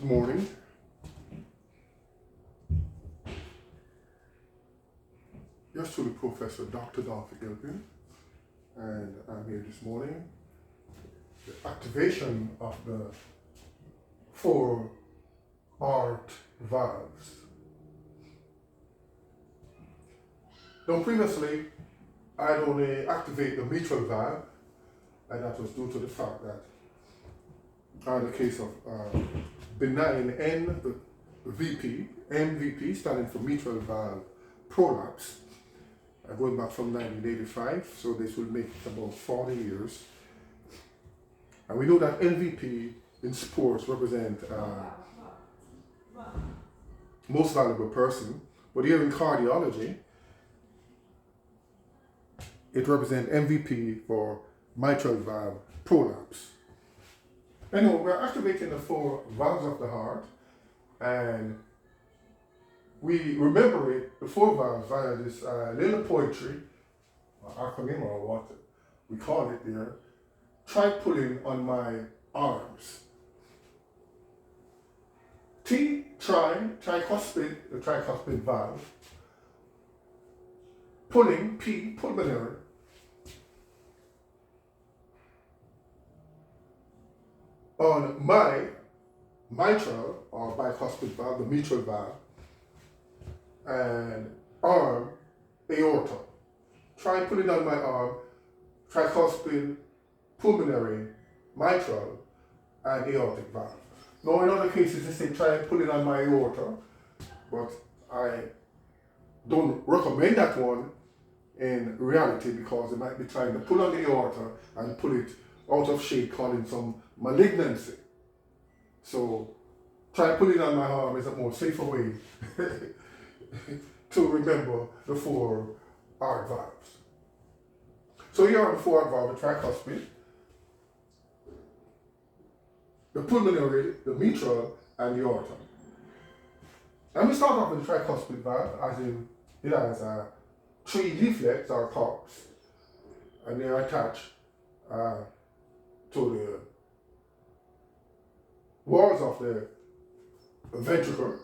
Good morning. Yours truly, Professor Dr. Dolphy Gilpin, and I'm here this morning. The activation of the 4 aortic valves. Now, previously, I'd only activate the mitral valve, and that was due to the fact that I had a case of benign MVP, standing for mitral valve prolapse, going back from 1985, so this will make it about 40 years. And we know that MVP in sports represent most valuable person, but here in cardiology, it represents MVP for mitral valve prolapse. Anyway, we're activating the 4 valves of the heart, and we remember it, the 4 valves, via this little poetry, or acronym, or what we call it there. Try pulling on my arms. T, tricuspid, the tricuspid valve. Pulling, P, pulmonary. On my mitral, or bicuspid valve, the mitral valve. And arm, aorta. Try putting on my arm, tricuspid, pulmonary, mitral, and aortic valve. Now, in other cases, they say try pulling on my aorta, but I don't recommend that one in reality because they might be trying to pull on the aorta and pull it out of shape, causing some malignancy. So, try pulling on my arm is a more safer way to remember the 4 aortic valves. So here are the 4 aortic valves, the tricuspid, the pulmonary, the mitral, and the aorta. And we start off with the tricuspid valve, as in it has 3 leaflets or corks, and they are attached to the walls of the ventricle.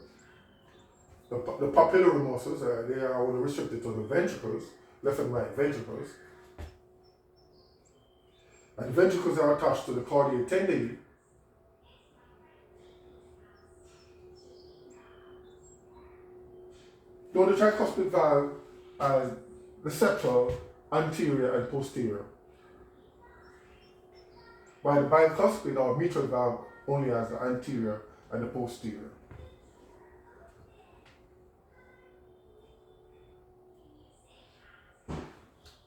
The papillary muscles, they are only restricted to the ventricles, left and right ventricles. And the ventricles are attached to the cardiac tendon. Now the tricuspid valve has the septal anterior and posterior, while the bicuspid or mitral valve only has the anterior and the posterior.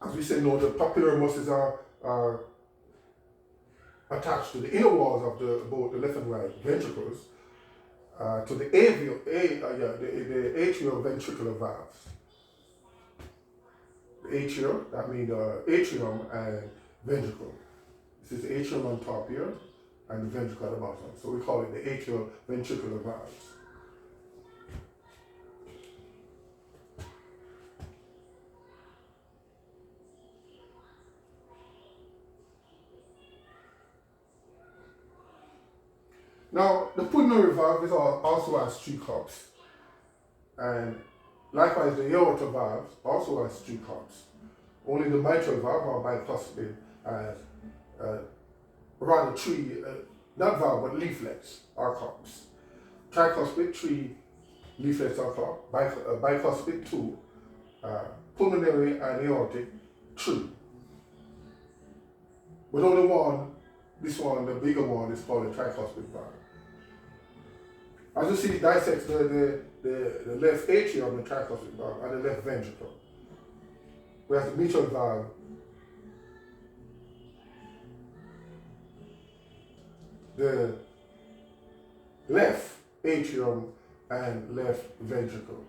As we said, no, the papillary muscles are attached to the inner walls of both the left and right ventricles, to the atrioventricular valves. The atrium, that means atrium and ventricle. This is the atrium on top here, and the ventricle at the bottom. So we call it the atrioventricular valves. Now, the pulmonary valve also has 3 cups, and likewise the aorta valve also has 3 cups. Only the mitral valve or bicuspid has rather 3, not valve, but leaflets or cups. Tricuspid, 3 leaflets or cup, bicuspid 2, pulmonary and aortic 3. But only one, this one, the bigger one, is called the tricuspid valve. As you see, it dissects the left atrium, the tricuspid valve, and the left ventricle. Whereas the mitral valve the left atrium and left ventricle.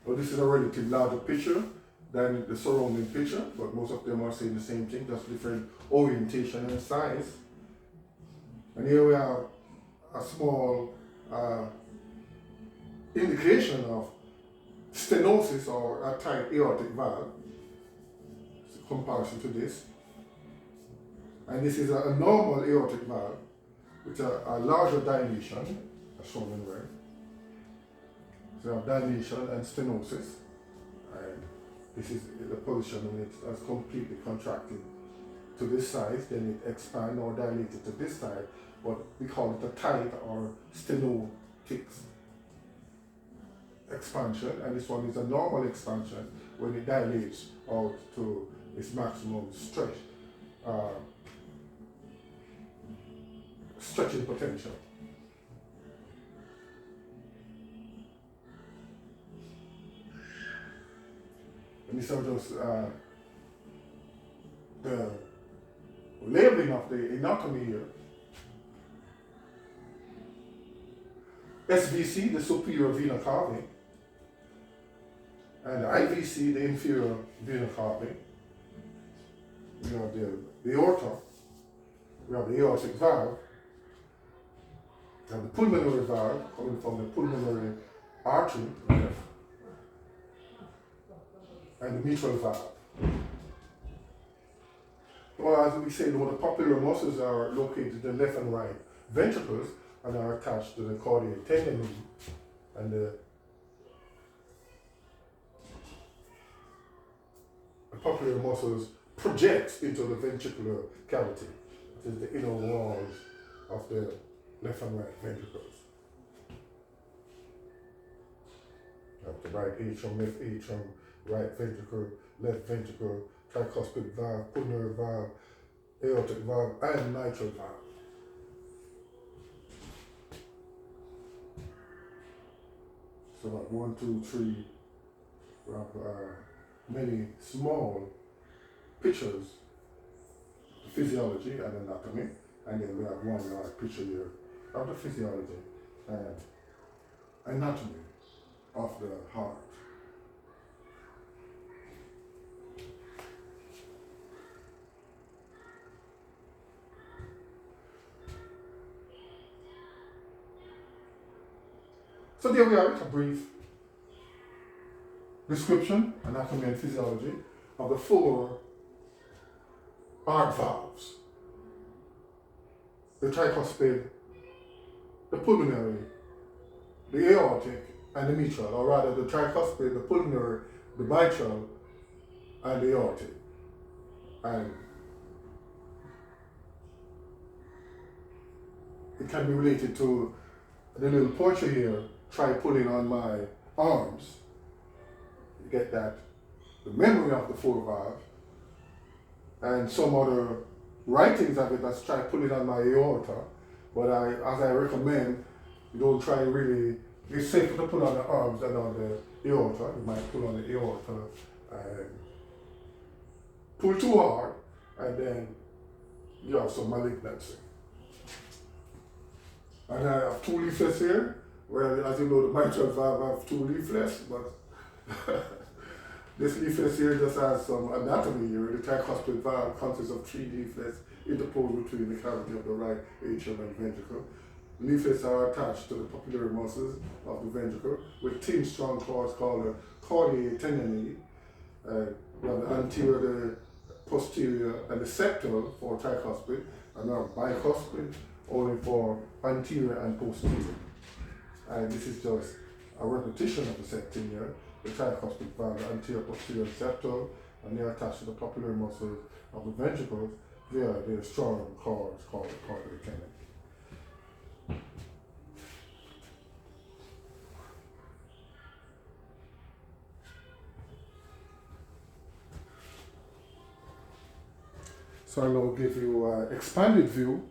Well, this is a relatively larger picture than the surrounding picture, but most of them are saying the same thing, just different orientation and size. And here we have a small indication of stenosis or a tight aortic valve. It's a comparison to this. And this is a normal aortic valve. with a larger dilation, as shown in red. So you have dilation and stenosis, and this is the position when it has completely contracted to this size, then it expands or dilated to this side, but we call it a tight or stenotic expansion, and this one is a normal expansion when it dilates out to its maximum stretch, stretching potential. And these are just the labeling of the anatomy here. SVC, the superior vena cava, and the IVC, the inferior vena cava. We have the aorta, we have the aortic valve, we have the pulmonary valve coming from the pulmonary artery, and the mitral valve. Well, as we say, the popular muscles are located in the left and right ventricles and are attached to the cardiac tendon, and the popular muscles project into the ventricular cavity, which is the inner walls of the left and right ventricles. The right atrium, left atrium, right ventricle, left ventricle, tricuspid valve, pulmonary valve, aortic valve, and mitral valve. So like 1, 2, 3, we have many small pictures, physiology and anatomy, and then we have one large picture here of the physiology and anatomy of the heart. So there we are, a brief description, anatomy and physiology of the 4 heart valves: the tricuspid, the pulmonary, the aortic, and the mitral, or rather the tricuspid, the pulmonary, the mitral, and the aortic. And it can be related to the little portrait here. Try pulling on my arms. You get that, the memory of the 4 valves, and some other writings of it that's try pulling on my aorta. But as I recommend, you don't try really. It's safer to pull on the arms than on the aorta. You might pull on the aorta and pull too hard, and then you have some malignancy. And I have 2 leaflets here. Well, as you know, the mitral valve have 2 leaflets, but this leaflet here just has some anatomy here. The tricuspid valve consists of 3 leaflets interposed between the cavity of the right atrium and ventricle. Leaflets are attached to the pulmonary muscles of the ventricle with thin, strong cords called the cardiac tendon. We have the anterior, the posterior, and the septal for tricuspid, and now bicuspid only for anterior and posterior. And this is just a repetition of the septum here. The tricuspid valve, the anterior, posterior, septal, and they are attached to the pulmonary muscles of the ventricles via their strong cords called the cardiac tendon. So I will give you an expanded view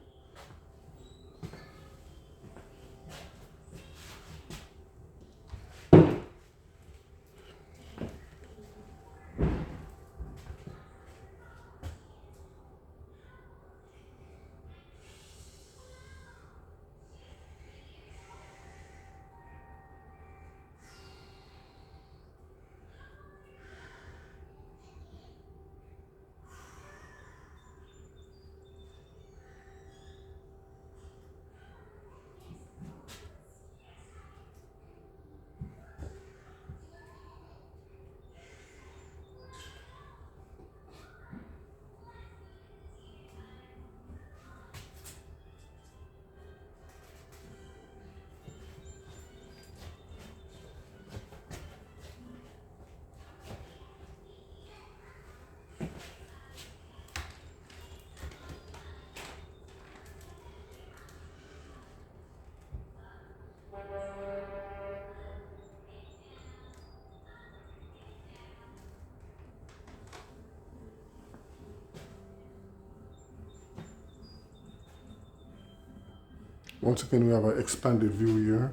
Once again, we have an expanded view here.